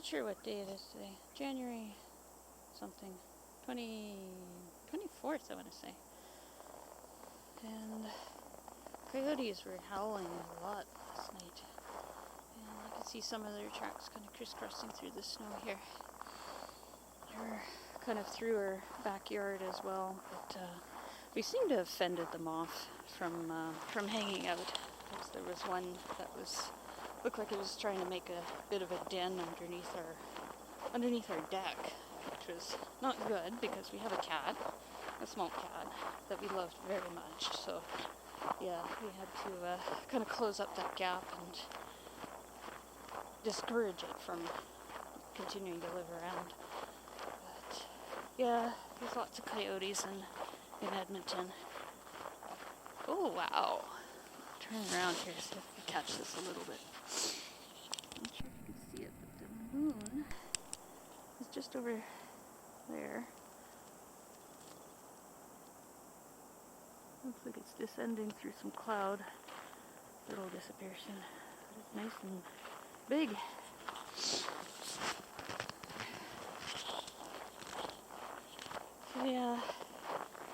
not sure what day it is today. January something. 24th, I want to say. And coyotes were howling a lot last night. And I could see some of their tracks kind of crisscrossing through the snow here. They were kind of through our backyard as well, but we seem to have fended them off from hanging out. Because there was one that looked like it was trying to make a bit of a den underneath our deck, which was not good because we have a small cat that we loved very much. So yeah, we had to kind of close up that gap and discourage it from continuing to live around. But yeah, there's lots of coyotes in Edmonton. Oh wow. Turn around here so we can catch this a little bit. I'm not sure if you can see it, but the moon is just over there. Looks like it's descending through some cloud. It'll disappear soon. But it's nice and big. So yeah,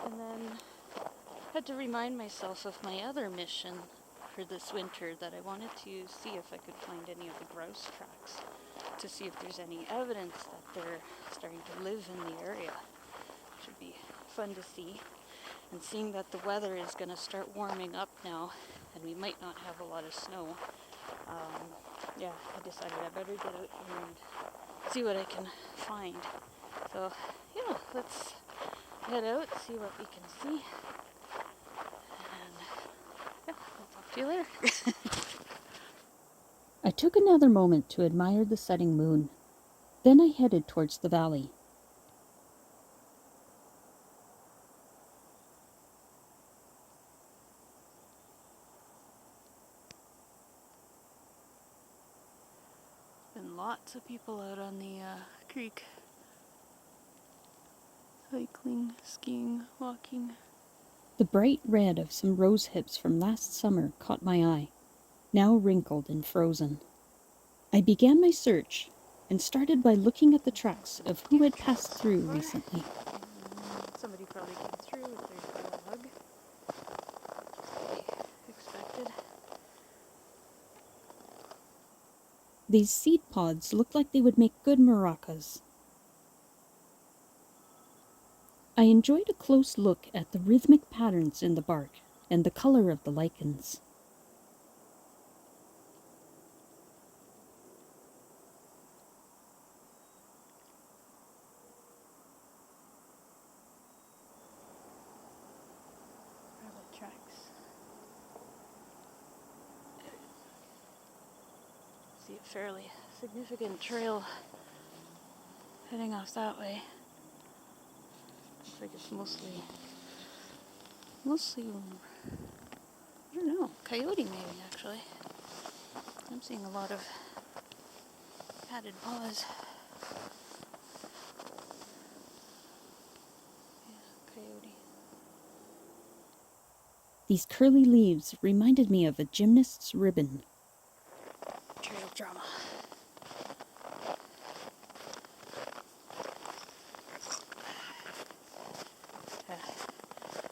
and then had to remind myself of my other mission for this winter, that I wanted to see if I could find any of the grouse tracks, to see if there's any evidence that they're starting to live in the area. Should be fun to see. And seeing that the weather is going to start warming up now, and we might not have a lot of snow, yeah, I decided I better get out here and see what I can find. So yeah, let's head out, see what we can see. Yeah, I'll talk to you later. I took another moment to admire the setting moon. Then I headed towards the valley. Been lots of people out on the creek. Cycling, skiing, walking. The bright red of some rose hips from last summer caught my eye, now wrinkled and frozen. I began my search and started by looking at the tracks of who had passed through recently. Somebody probably came through with their dog. Expected. These seed pods looked like they would make good maracas. I enjoyed a close look at the rhythmic patterns in the bark and the color of the lichens. Rabbit tracks. See a fairly significant trail heading off that way. Looks like it's mostly, I don't know, coyote maybe actually. I'm seeing a lot of padded paws. Yeah, coyote. These curly leaves reminded me of a gymnast's ribbon. Trail drama.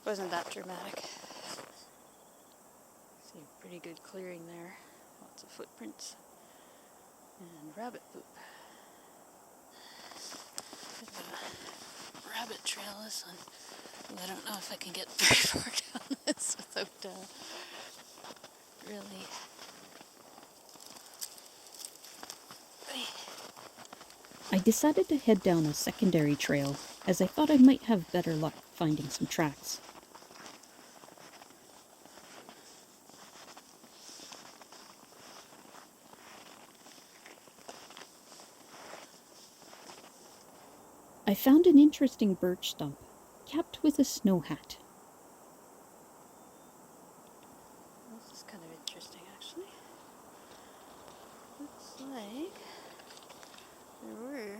Wasn't that dramatic. See a pretty good clearing there. Lots of footprints. And rabbit poop. Bit of a rabbit trail this one. I don't know if I can get very far down this without really... I decided to head down a secondary trail, as I thought I might have better luck finding some tracks. I found an interesting birch stump, capped with a snow hat. This is kind of interesting, actually. Looks like there were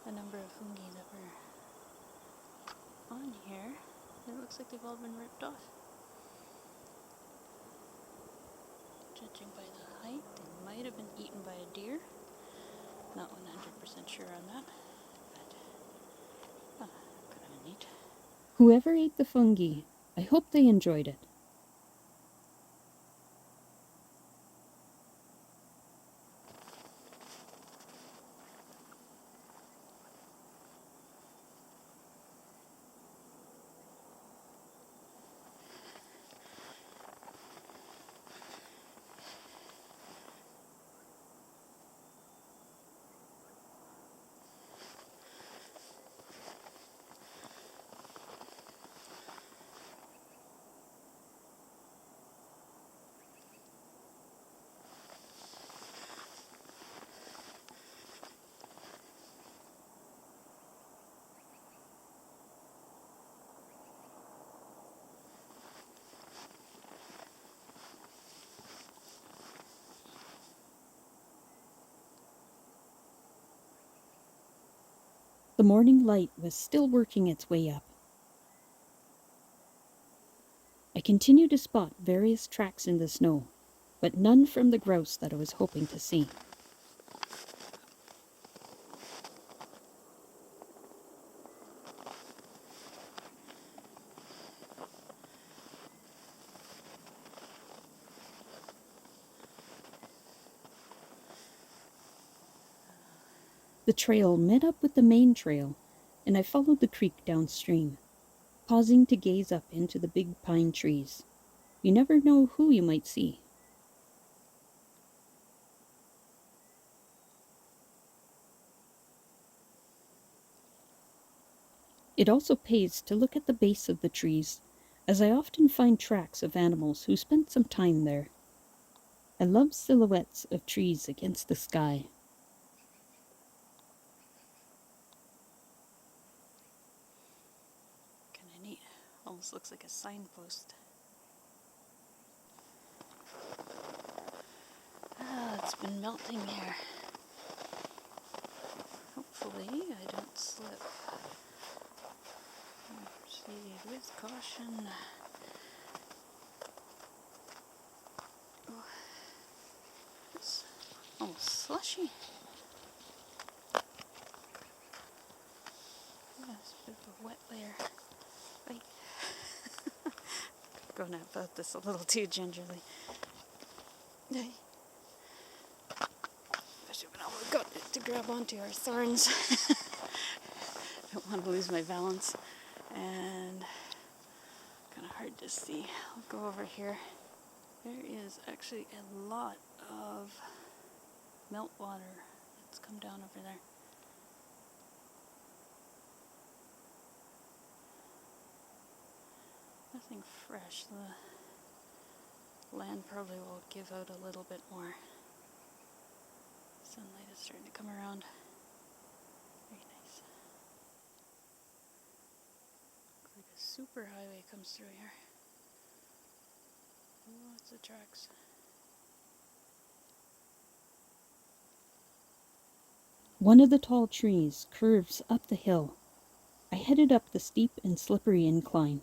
a number of fungi that were on here. It looks like they've all been ripped off. Judging by the height, they might have been eaten by a deer. sure on that. But, kind of neat. Whoever ate the fungi, I hope they enjoyed it. The morning light was still working its way up. I continued to spot various tracks in the snow, but none from the grouse that I was hoping to see. The trail met up with the main trail, and I followed the creek downstream, pausing to gaze up into the big pine trees. You never know who you might see. It also pays to look at the base of the trees, as I often find tracks of animals who spent some time there. I love silhouettes of trees against the sky. Kind of neat. Almost looks like a signpost. It's been melting here. Hopefully I don't slip. Proceed with caution. Oh, it's almost slushy. Yeah, it's a bit of a wet layer. Right. Going about this a little too gingerly. Especially when I've got it to grab onto our thorns. Don't want to lose my balance. And kind of hard to see. I'll go over here. There is actually a lot of meltwater that's come down over there. Nothing fresh. The land probably will give out a little bit more. Sunlight is starting to come around. Very nice. Looks like a super highway comes through here. Lots of tracks. One of the tall trees curves up the hill. I headed up the steep and slippery incline.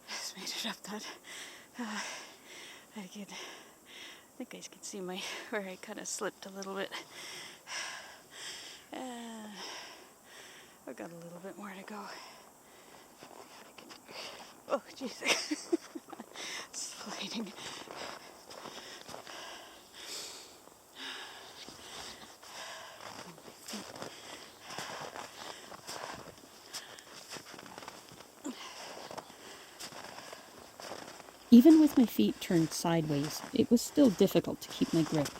Just made it up that. I think I can see where I kind of slipped a little bit. I've got a little bit more to go. Oh, jeez. Sliding. Even with my feet turned sideways, it was still difficult to keep my grip.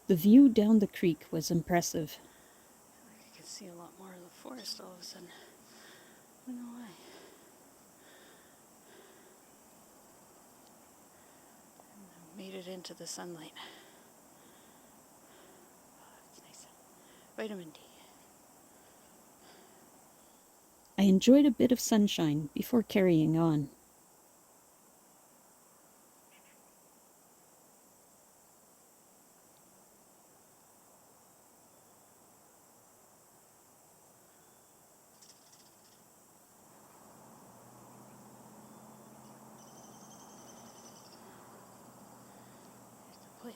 The view down the creek was impressive. I could see a lot more of the forest all of a sudden. I don't know why. And I made it into the sunlight. Oh, it's nice. Vitamin D. I enjoyed a bit of sunshine before carrying on.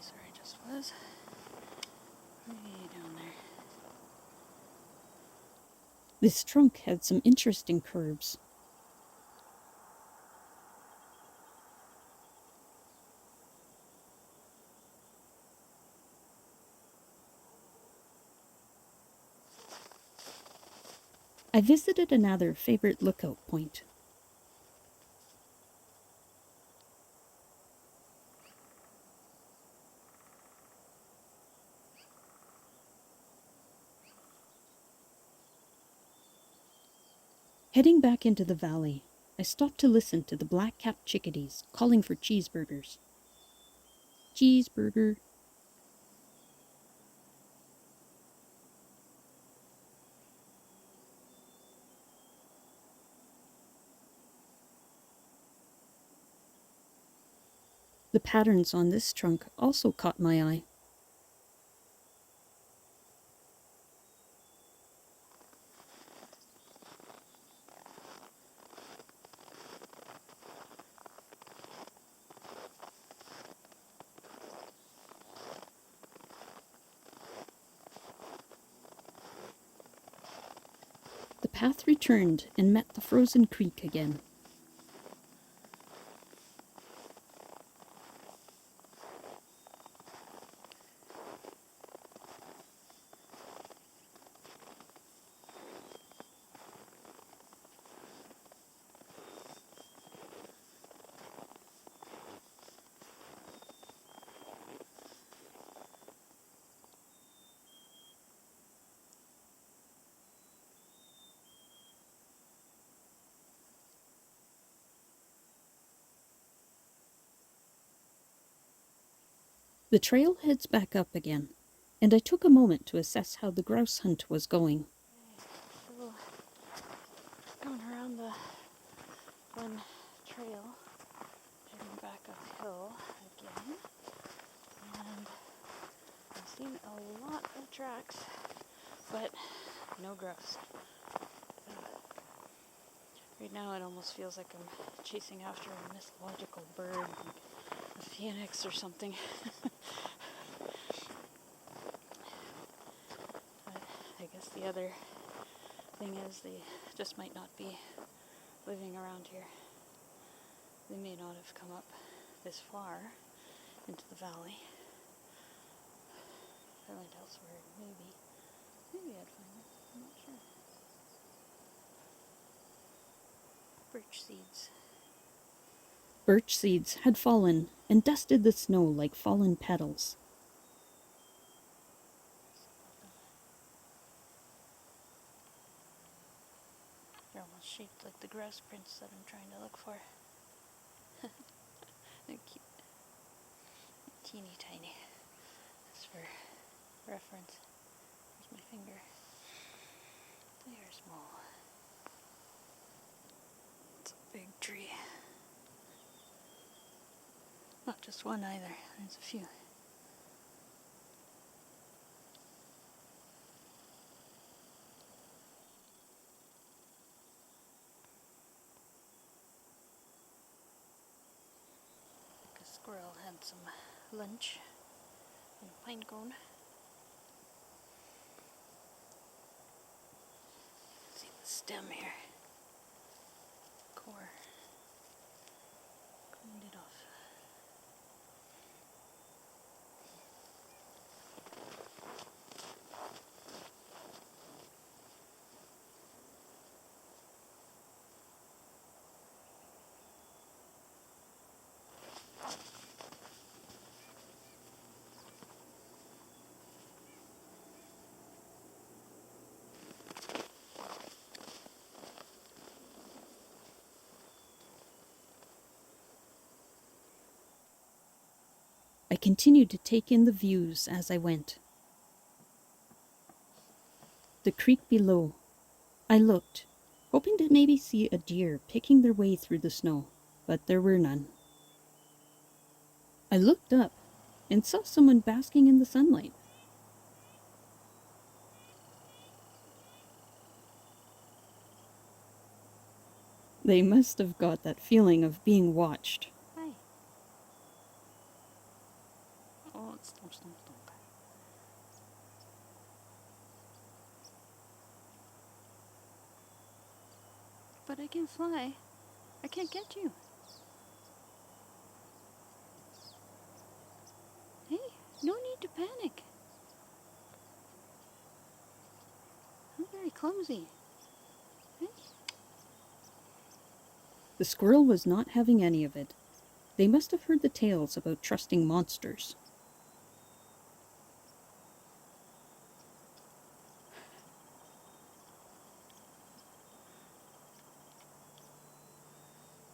place where I just was. Way down there. This trunk had some interesting curves. I visited another favorite lookout point. Heading back into the valley, I stopped to listen to the black-capped chickadees calling for cheeseburgers. Cheeseburger. The patterns on this trunk also caught my eye. The path returned and met the frozen creek again. The trail heads back up again, and I took a moment to assess how the grouse hunt was going. So, going around the one trail, heading back uphill again, and I've seen a lot of tracks, but no grouse. Right now it almost feels like I'm chasing after a mythological bird, like a phoenix or something. But I guess the other thing is they just might not be living around here. They may not have come up this far into the valley. If I went elsewhere, maybe I'd find them. I'm not sure. Birch seeds. Birch seeds had fallen and dusted the snow like fallen petals. They're almost shaped like the grouse prints that I'm trying to look for. They're cute. Teeny tiny. Just for reference. Here's my finger. They are small. It's a big tree. Not just one either. There's a few. A squirrel had some lunch in a pine cone. See the stem here. Core. Cleaned it off. I continued to take in the views as I went. The creek below. I looked, hoping to maybe see a deer picking their way through the snow, but there were none. I looked up and saw someone basking in the sunlight. They must have got that feeling of being watched. Hi. Oh, Stomp, stomp, stomp. But I can fly. I can't get you. Hey, no need to panic. I'm very clumsy. Hey? The squirrel was not having any of it. They must have heard the tales about trusting monsters.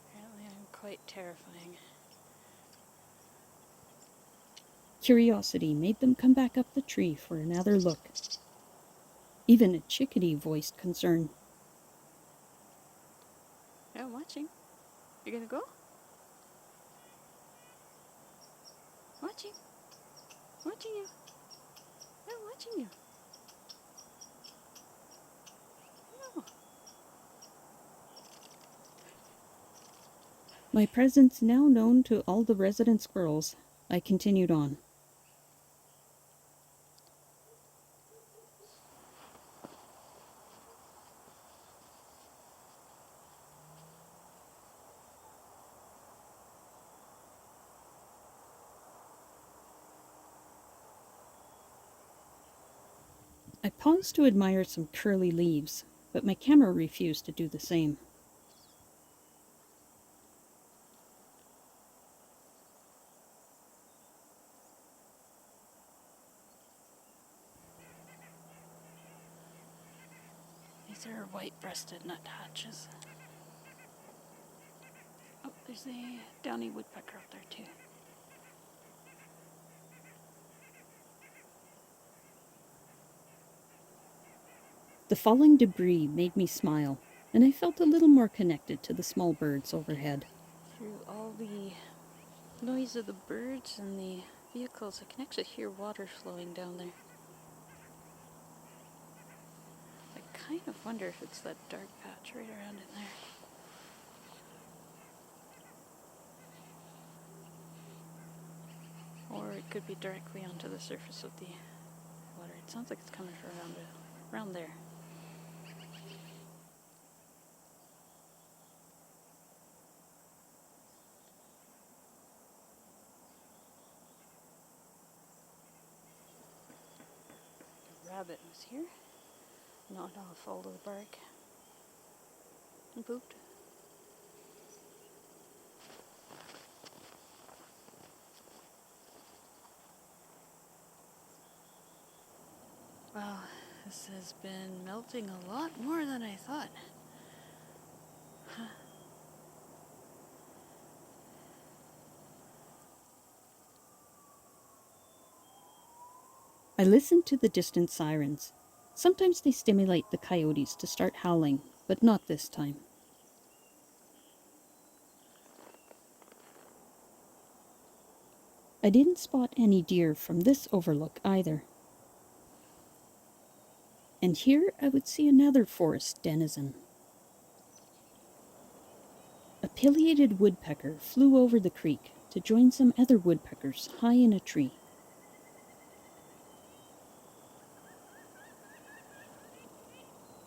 Apparently I'm quite terrifying. Curiosity made them come back up the tree for another look. Even a chickadee voiced concern. Yeah, I'm watching. You gonna go? Watching. Watching you. Yeah, I'm watching you. No. My presence now known to all the resident squirrels, I continued on. I paused to admire some curly leaves, but my camera refused to do the same. These are white-breasted nuthatches. Oh, there's a downy woodpecker up there too. The falling debris made me smile, and I felt a little more connected to the small birds overhead. Through all the noise of the birds and the vehicles, I can actually hear water flowing down there. I kind of wonder if it's that dark patch right around in there. Or it could be directly onto the surface of the water. It sounds like it's coming from around there. The rabbit was here. Gnawed off all the bark. And pooped. Wow, this has been melting a lot more than I thought. Huh. I listened to the distant sirens. Sometimes they stimulate the coyotes to start howling, but not this time. I didn't spot any deer from this overlook either. And here I would see another forest denizen. A pileated woodpecker flew over the creek to join some other woodpeckers high in a tree.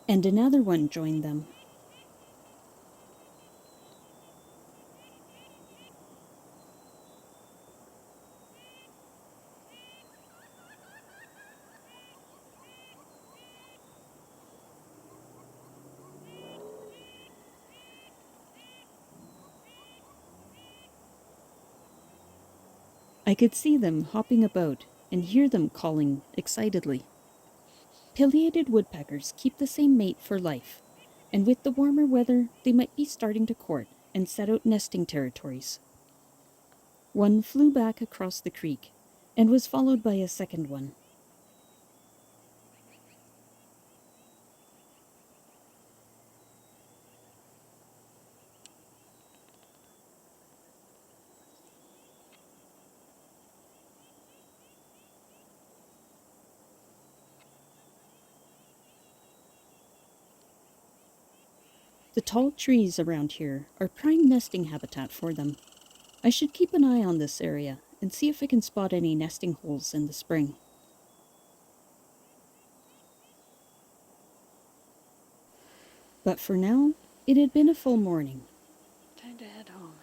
And another one joined them. I could see them hopping about and hear them calling excitedly. Pileated woodpeckers keep the same mate for life, and with the warmer weather, they might be starting to court and set out nesting territories. One flew back across the creek and was followed by a second one. The tall trees around here are prime nesting habitat for them. I should keep an eye on this area and see if I can spot any nesting holes in the spring. But for now, it had been a full morning. Time to head home.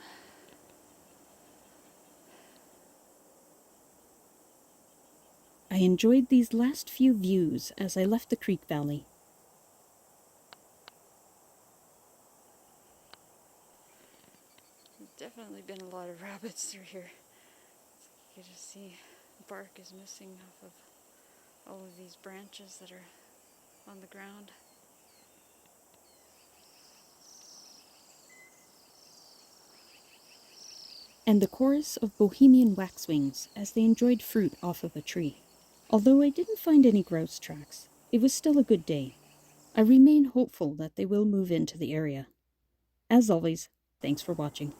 I enjoyed these last few views as I left the creek valley. There's definitely been a lot of rabbits through here. You can just see bark is missing off of all of these branches that are on the ground. And the chorus of bohemian waxwings as they enjoyed fruit off of a tree. Although I didn't find any grouse tracks, it was still a good day. I remain hopeful that they will move into the area. As always, thanks for watching.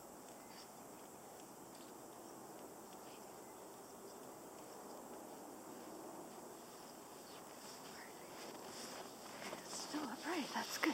It's still upright, that's good.